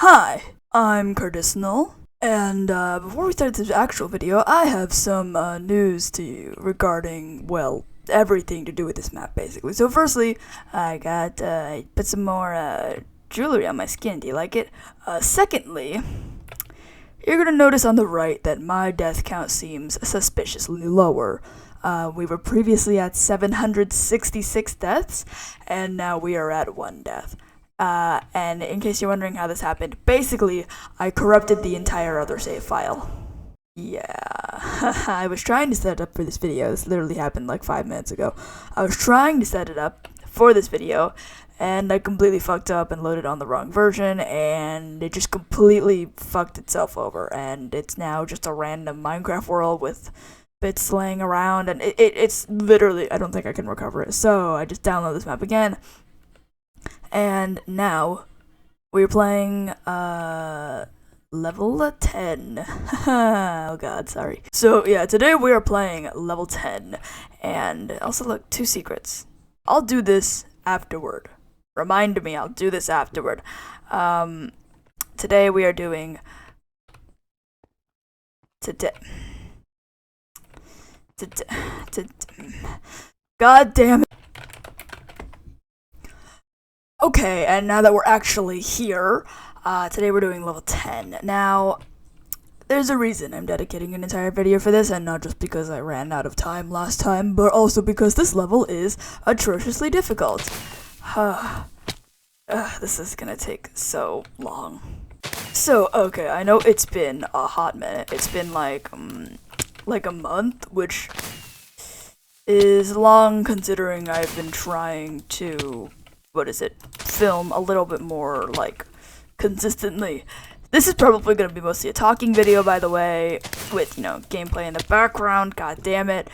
Hi, I'm Curtis Null, and before we start this actual video, I have some news to you regarding, well, everything to do with this map, basically. So firstly, I put some more jewelry on my skin. Do you like it? Secondly, you're gonna notice on the right that my death count seems suspiciously lower. We were previously at 766 deaths, and now we are at 1 death. And in case you're wondering how this happened, basically, I corrupted the entire other save file. Yeah, I was trying to set it up for this video. This literally happened like 5 minutes ago. I was trying to set it up for this video, and I completely fucked up and loaded on the wrong version, and it just completely fucked itself over, and it's now just a random Minecraft world with bits laying around, and it's literally, I don't think I can recover it, so I just download this map again. And now, we're playing, level 10. Oh god, sorry. So, yeah, today we are playing level 10. And also, look, 2 secrets. I'll do this afterward. Remind me, I'll do this afterward. Today we are doing... God damn it. Okay, and now that we're actually here, today we're doing level 10. Now, there's a reason I'm dedicating an entire video for this, and not just because I ran out of time last time, but also because this level is atrociously difficult. This is gonna take so long. So, okay, I know it's been a hot minute. It's been like a month, which is long considering I've been trying to... film a little bit more, like, consistently. This is probably going to be mostly a talking video, by the way, with, gameplay in the background, god damn it,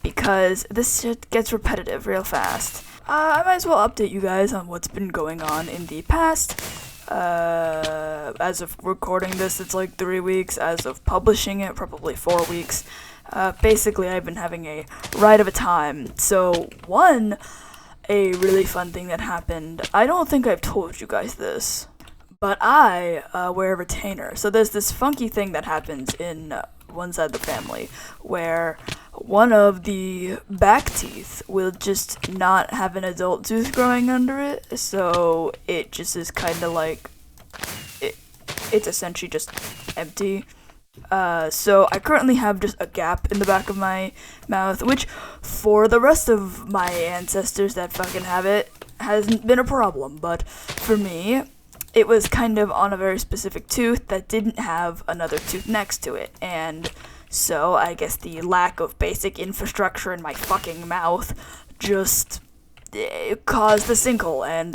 because this shit gets repetitive real fast. I might as well update you guys on what's been going on in the past. As of recording this, it's like 3 weeks. As of publishing it, probably 4 weeks. Basically, I've been having a ride of a time. So, a really fun thing that happened. I don't think I've told you guys this, but I wear a retainer. So there's this funky thing that happens in one side of the family where one of the back teeth will just not have an adult tooth growing under it. So it just is kind of like, it's essentially just empty. So I currently have just a gap in the back of my mouth, which for the rest of my ancestors that fucking have it hasn't been a problem, but for me, it was kind of on a very specific tooth that didn't have another tooth next to it, and so I guess the lack of basic infrastructure in my fucking mouth just caused the sinkhole, and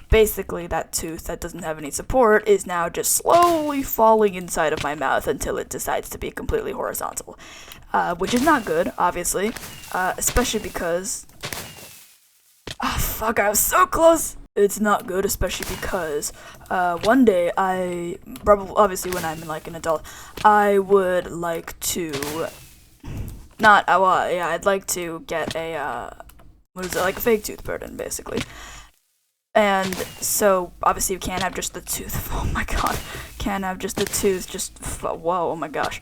basically, that tooth that doesn't have any support is now just slowly falling inside of my mouth until it decides to be completely horizontal. Which is not good, obviously. Especially because... Oh, fuck, I was so close! It's not good, especially because one day obviously when I'm like an adult, I would like to... I'd like to get a, like a fake tooth burden, basically. And so, obviously, you can't have just the tooth. Oh my god. Can't have just the tooth. Whoa, oh my gosh.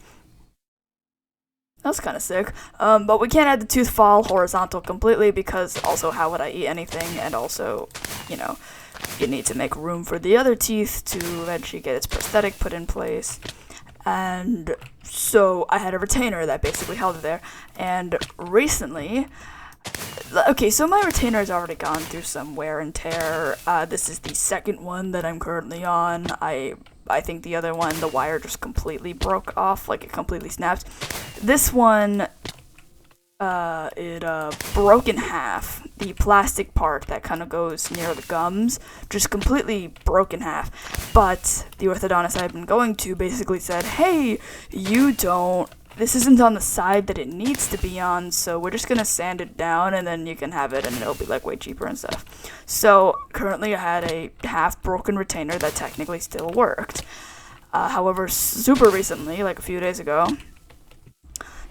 That's kind of sick. But we can't have the tooth fall horizontal completely because also how would I eat anything? And also, you need to make room for the other teeth to eventually get its prosthetic put in place. And so I had a retainer that basically held it there. And recently... Okay, so my retainer has already gone through some wear and tear. This is the second one that I'm currently on. I think the other one, the wire just completely broke off, like it completely snapped. This one, it broke in half. The plastic part that kind of goes near the gums just completely broke in half. But the orthodontist I've been going to basically said, hey, this isn't on the side that it needs to be on, so we're just gonna sand it down and then you can have it and it'll be like way cheaper and stuff. So currently I had a half broken retainer that technically still worked. However, super recently, like a few days ago,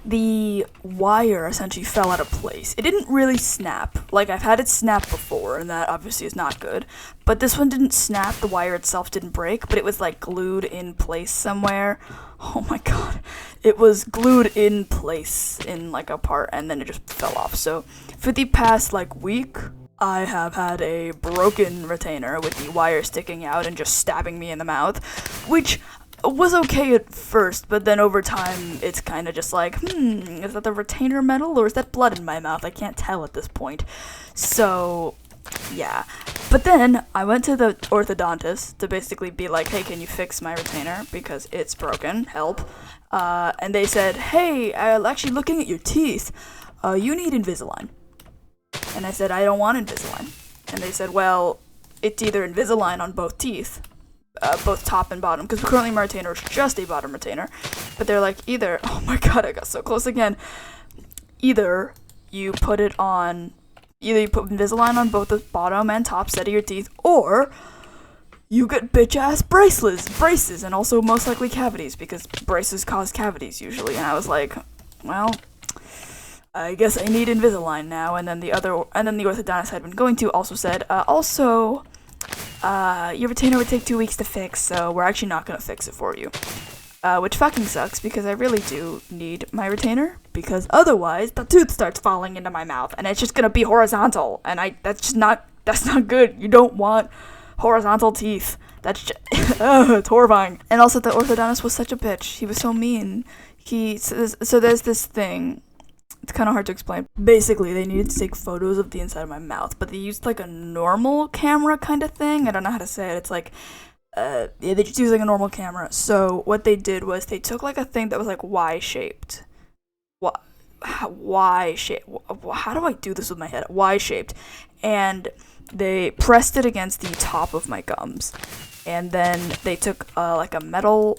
the wire essentially fell out of place. It didn't really snap. Like, I've had it snap before, and that obviously is not good. But this one didn't snap, the wire itself didn't break, but it was, like, glued in place somewhere. Oh my god. It was glued in place in, like, a part, and then it just fell off. So, for the past, like, week, I have had a broken retainer with the wire sticking out and just stabbing me in the mouth, which was okay at first, but then over time, it's kind of just like, is that the retainer metal, or is that blood in my mouth? I can't tell at this point. So, yeah. But then, I went to the orthodontist to basically be like, hey, can you fix my retainer, because it's broken, help. And they said, hey, actually looking at your teeth, you need Invisalign. And I said, I don't want Invisalign. And they said, well, it's either Invisalign on both teeth, both top and bottom, because currently my retainer is just a bottom retainer, but they're like, either, oh my god, I got so close again, either you put Invisalign on both the bottom and top set of your teeth, or you get bitch-ass braces, and also most likely cavities, because braces cause cavities usually. And I was like, well, I guess I need Invisalign now. And then the orthodontist I'd been going to also said, your retainer would take 2 weeks to fix, so we're actually not gonna fix it for you. Which fucking sucks, because I really do need my retainer, because otherwise the tooth starts falling into my mouth, and it's just gonna be horizontal, and that's not good. You don't want horizontal teeth. That's just, it's horrifying. And also, the orthodontist was such a bitch. He was so mean. So there's this thing. It's kind of hard to explain. Basically, they needed to take photos of the inside of my mouth, but they used like a normal camera kind of thing. I don't know how to say it. It's like, yeah, they just used like a normal camera. So what they did was they took like a thing that was like Y-shaped. Y-shaped. How do I do this with my head? Y-shaped. And they pressed it against the top of my gums. And then they took like a metal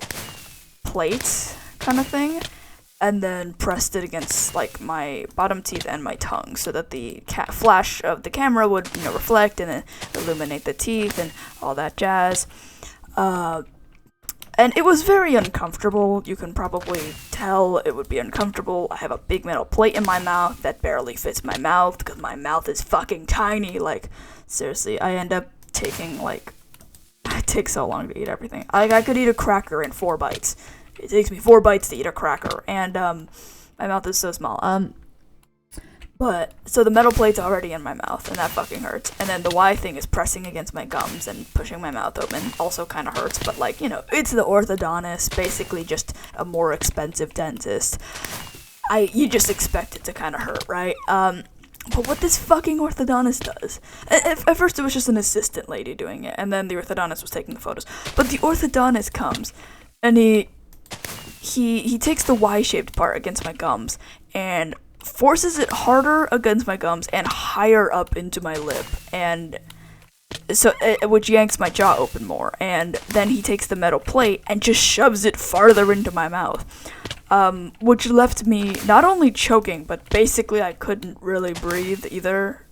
plate kind of thing, and then pressed it against like my bottom teeth and my tongue, so that the flash of the camera would, reflect and then illuminate the teeth and all that jazz. And it was very uncomfortable. You can probably tell it would be uncomfortable. I have a big metal plate in my mouth that barely fits my mouth, because my mouth is fucking tiny. Like, seriously, I end up taking it takes so long to eat everything. I could eat a cracker in 4 bites. It takes me 4 bites to eat a cracker, and my mouth is so small. But so the metal plate's already in my mouth, and that fucking hurts. And then the Y thing is pressing against my gums and pushing my mouth open. Also kind of hurts, but it's the orthodontist, basically just a more expensive dentist. You just expect it to kind of hurt, right? But what this fucking orthodontist does, at first it was just an assistant lady doing it, and then the orthodontist was taking the photos. But the orthodontist comes, and he takes the Y-shaped part against my gums and forces it harder against my gums and higher up into my lip, and so which yanks my jaw open more. And then he takes the metal plate and just shoves it farther into my mouth, which left me not only choking, but basically I couldn't really breathe either.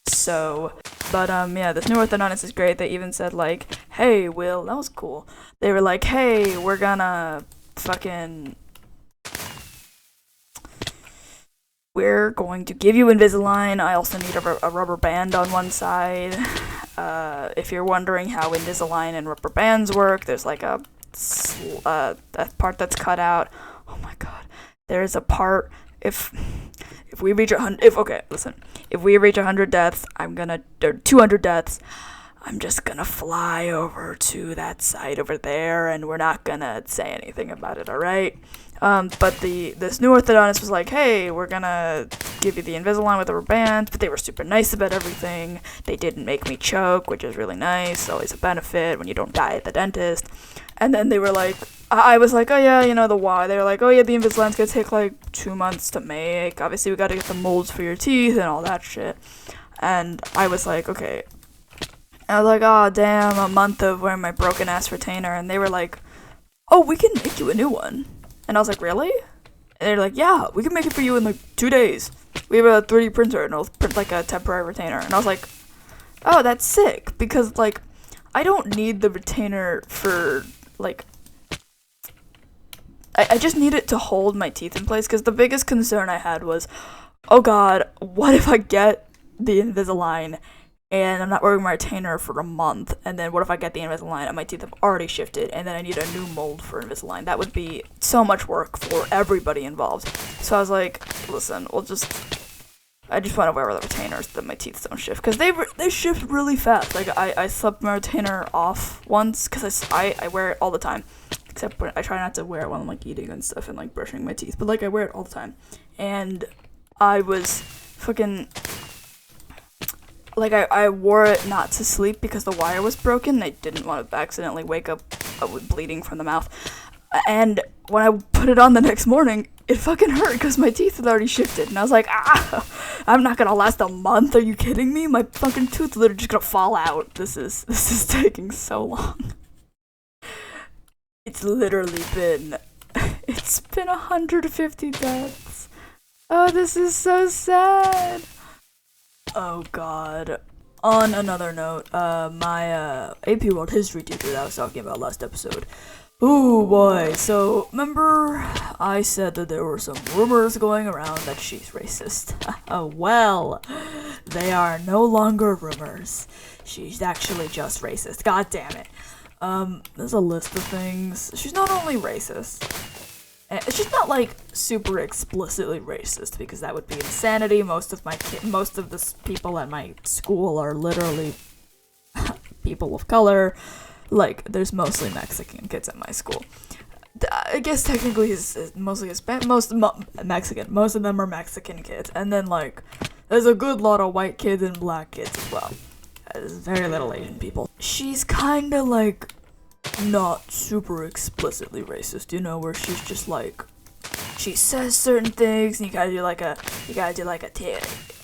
So, but yeah, this new orthodontist is great. They even said like, hey, Will, that was cool. They were like, hey, we're going to give you Invisalign. I also need a rubber band on one side. If you're wondering how Invisalign and rubber bands work, there's like a part that's cut out. Oh my god. There's a part, if we reach 100, if we reach 100 deaths, or 200 deaths, I'm just gonna fly over to that site over there, and we're not gonna say anything about it, alright? But this new orthodontist was like, hey, we're gonna give you the Invisalign with a rubber band, but they were super nice about everything. They didn't make me choke, which is really nice, always a benefit when you don't die at the dentist. And then they were like, I was like, oh yeah, the Y. They were like, oh yeah, the Invisalign's gonna take like 2 months to make. Obviously, we gotta get the molds for your teeth and all that shit. And I was like, okay. I was like, oh damn, a month of wearing my broken ass retainer. And they were like, oh, we can make you a new one. And I was like, really? And they're like, yeah, we can make it for you in like 2 days. We have a 3D printer and it'll print like a temporary retainer. And I was like, oh, that's sick. Because like, I don't need the retainer for like, I just need it to hold my teeth in place, because the biggest concern I had was, oh god, what if I get the Invisalign and I'm not wearing my retainer for a month, and then what if I get the Invisalign and my teeth have already shifted, and then I need a new mold for Invisalign? That would be so much work for everybody involved. So I was like, listen, I just want to wear the retainers that my teeth don't shift, because they shift really fast. Like, I slept my retainer off once, because I wear it all the time, except when I try not to wear it when I'm, like, eating and stuff and, like, brushing my teeth, but, like, I wear it all the time, and I was fucking, like, I wore it not to sleep because the wire was broken. I didn't want to accidentally wake up with bleeding from the mouth, and when I put it on the next morning, it fucking hurt because my teeth had already shifted, and I was like, I'm not gonna last a month, are you kidding me? My fucking tooth is literally just gonna fall out. This is taking so long. It's literally been 150 deaths. Oh, this is so sad. Oh god. On another note, my AP World History teacher that I was talking about last episode. Ooh boy, so remember I said that there were some rumors going around that she's racist? Oh well, they are no longer rumors. She's actually just racist. God damn it. There's a list of things. She's not only racist, she's not like super explicitly racist, because that would be insanity. Most of the people at my school are literally people of color. Like, there's mostly Mexican kids at my school. I guess technically it's mostly Mexican. Most of them are Mexican kids. And then, like, there's a good lot of white kids and black kids as well. There's very little Asian people. She's kinda, like, not super explicitly racist, you know, where she's just, like, she says certain things, and you gotta do like a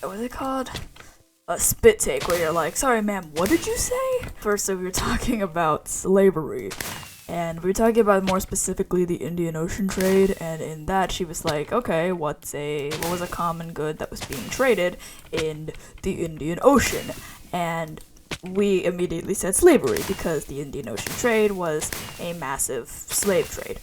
what is it called? A spit take, where you're like, sorry ma'am, what did you say? First, so we were talking about slavery, and we were talking about more specifically the Indian Ocean trade, and in that she was like, okay, what was a common good that was being traded in the Indian Ocean? And we immediately said slavery, because the Indian Ocean trade was a massive slave trade.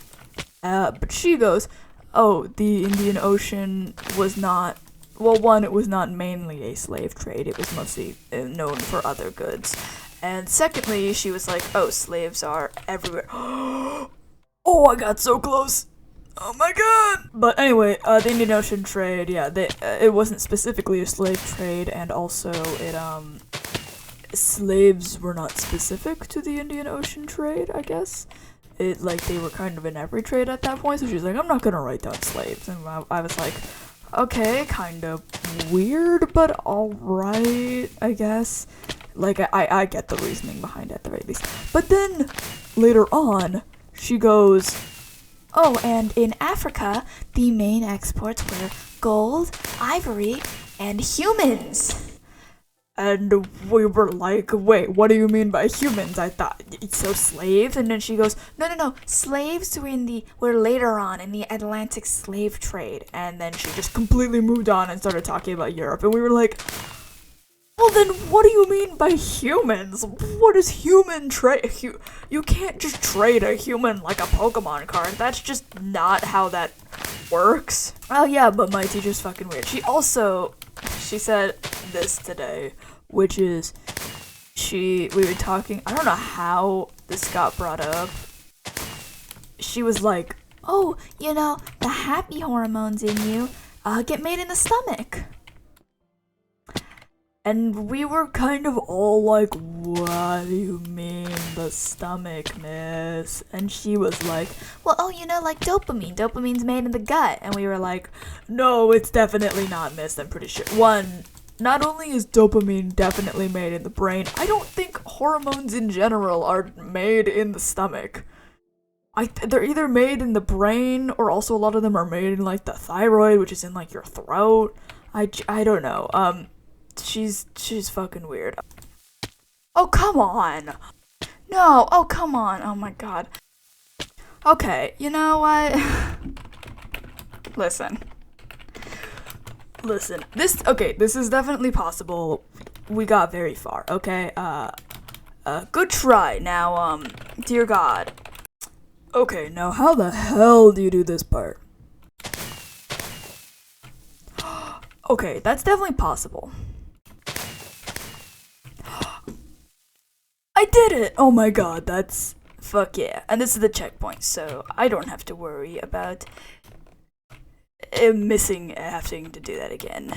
But she goes, oh, the Indian Ocean was not, well, one, it was not mainly a slave trade, it was mostly known for other goods. And secondly, she was like, oh, slaves are everywhere. Oh, I got so close. Oh my god! But anyway, the Indian Ocean trade, yeah, it wasn't specifically a slave trade, and also slaves were not specific to the Indian Ocean trade, I guess. They were kind of in every trade at that point, so she was like, I'm not gonna write down slaves. And I was like, okay, kind of weird, but alright, I guess. Like, I get the reasoning behind it at the very least. But then, later on, she goes, oh, and in Africa, the main exports were gold, ivory, and humans. And we were like, wait, what do you mean by humans? I thought, so slaves? And then she goes, no, slaves were later on in the Atlantic slave trade. And then she just completely moved on and started talking about Europe. And we were like, well then, what do you mean by humans? What is human trade? You can't just trade a human like a Pokemon card. That's just not how that works. Oh yeah, but my teacher's fucking weird. She said this today, which is, we were talking, I don't know how this got brought up. She was like, oh, the happy hormones in you get made in the stomach. And we were kind of all like, what do you mean, the stomach, miss? And she was like, well, like dopamine. Dopamine's made in the gut. And we were like, no, it's definitely not, miss. I'm pretty sure. One, not only is dopamine definitely made in the brain, I don't think hormones in general are made in the stomach. They're either made in the brain, or also a lot of them are made in, like, the thyroid, which is in, like, your throat. I don't know. She's fucking weird. Oh, come on. No, oh, come on. Oh my god. Okay, you know what? Listen. This is definitely possible. We got very far, okay? Good try. Now, dear God, Okay, now how the hell do you do this part? Okay, that's definitely possible. I did it! Oh my god, that's... Fuck yeah. And this is the checkpoint, so I don't have to worry about having to do that again.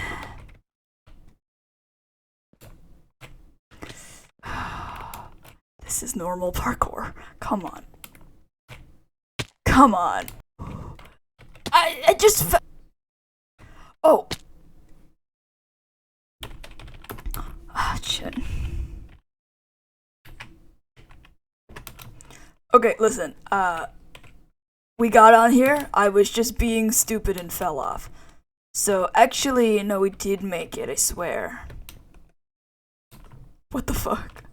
This is normal parkour. Come on. Come on. I just oh. Ah, shit. Okay, listen. We got on here. I was just being stupid and fell off. So actually, no, we did make it. I swear. What the fuck?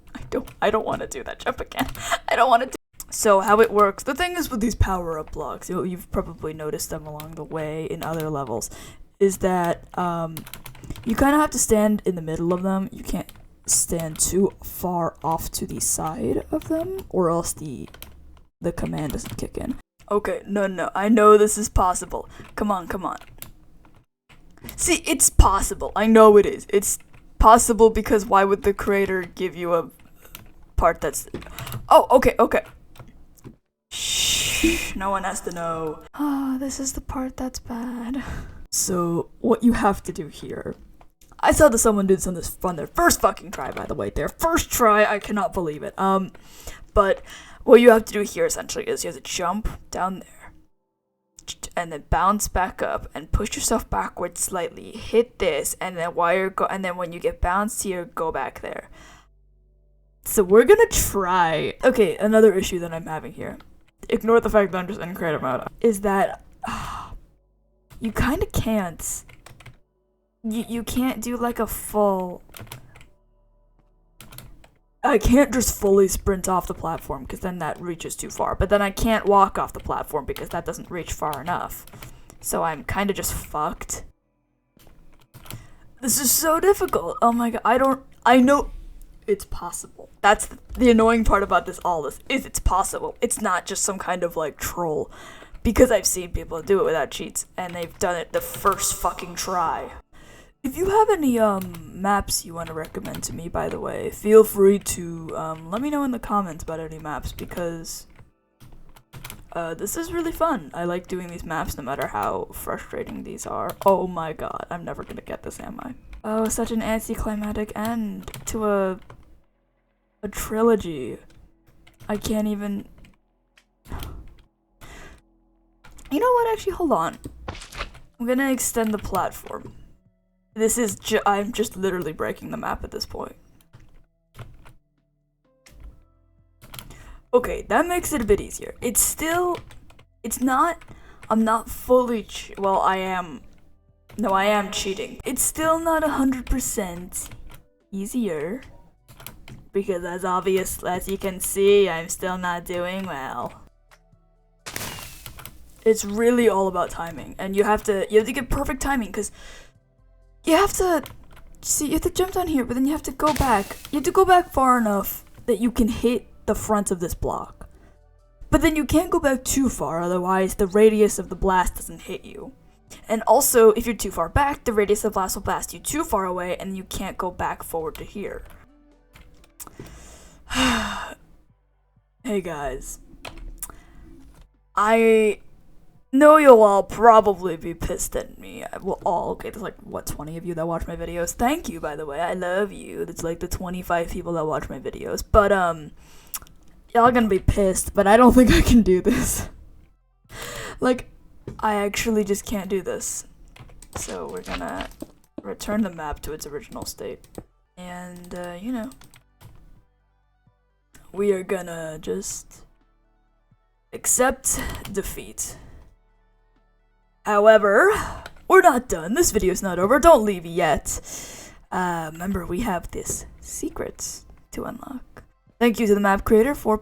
I don't want to do that jump again. I don't want to do. So how it works, the thing is with these power-up blocks, you've probably noticed them along the way in other levels, is that you kind of have to stand in the middle of them. You can't stand too far off to the side of them, or else the command doesn't kick in. Okay, no, I know this is possible. Come on. See, it's possible. I know it is. It's possible because why would the creator give you a part that's... Oh, okay. Shh, no one has to know. Ah, this is the part that's bad. So, what you have to do here... I saw that someone did some of this on their first fucking try, by the way. Their first try, I cannot believe it. But what you have to do here, essentially, is you have to jump down there. And then bounce back up and push yourself backwards slightly. Hit this, and then and then when you get bounced here, go back there. So we're gonna try. Okay, another issue that I'm having here. Ignore the fact that I'm just in creative mode. Is that you kind of can't. You can't do like a full. I can't just fully sprint off the platform because then that reaches too far. But then I can't walk off the platform because that doesn't reach far enough. So I'm kind of just fucked. This is so difficult. Oh my god, I know it's possible. That's the annoying part about this is it's possible. It's not just some kind of like troll. Because I've seen people do it without cheats and they've done it the first fucking try. If you have any maps you want to recommend to me, by the way, feel free to let me know in the comments about any maps because this is really fun. I like doing these maps no matter how frustrating these are. Oh my god, I'm never gonna get this, am I? Oh, such an anticlimactic end to a trilogy. I can't even... You know what, actually, hold on. I'm gonna extend the platform. This is I'm just literally breaking the map at this point. Okay, that makes it a bit easier. I'm not fully well, I am cheating. It's still not 100% easier. Because as obvious as you can see, I'm still not doing well. It's really all about timing. And you have to get perfect timing because you have to jump down here, but then you have to go back. You have to go back far enough that you can hit the front of this block. But then you can't go back too far, otherwise the radius of the blast doesn't hit you. And also, if you're too far back, the radius of the blast will blast you too far away, and you can't go back forward to here. Hey guys. I know you'll all probably be pissed at me. Okay, there's like, 20 of you that watch my videos. Thank you, by the way. I love you. That's like the 25 people that watch my videos. But, y'all gonna be pissed, but I don't think I can do this. Like, I actually just can't do this. So we're gonna return the map to its original state. And, we are gonna just accept defeat. However, we're not done. This video's not over. Don't leave yet. Remember, we have this secrets to unlock. Thank you to the map creator for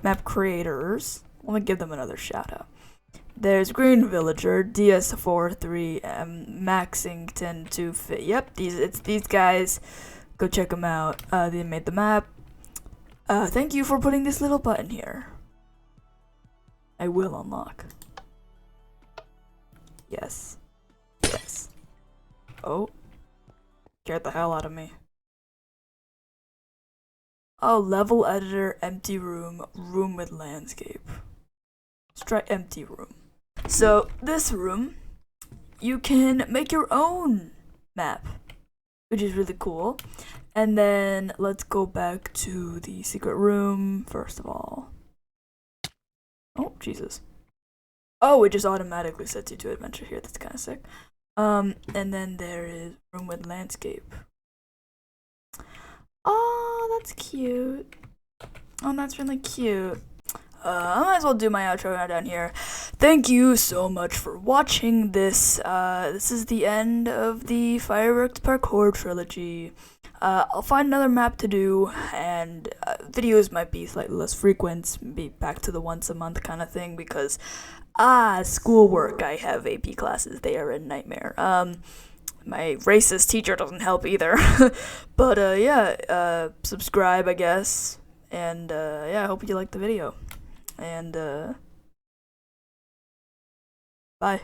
map creators. Let me give them another shout out. There's Green Villager, DS43, Maxington2. Yep, it's these guys. Go check them out. They made the map. Thank you for putting this little button here. I will unlock. Yes. Yes. Oh. Scared the hell out of me. Oh, level editor, empty room, room with landscape. Let's try empty room. So, this room, you can make your own map, which is really cool. And then let's go back to the secret room first of all. Oh, Jesus. Oh, it just automatically sets you to adventure here. That's kind of sick. And then there is room with landscape. Oh, that's cute. Oh, that's really cute. I might as well do my outro now down here. Thank you so much for watching this. This is the end of the Fireworks Parkour trilogy. I'll find another map to do, and videos might be slightly less frequent, be back to the once a month kind of thing, because schoolwork. I have AP classes. They are a nightmare. My racist teacher doesn't help either. But yeah, subscribe, I guess. And yeah, I hope you liked the video. And bye.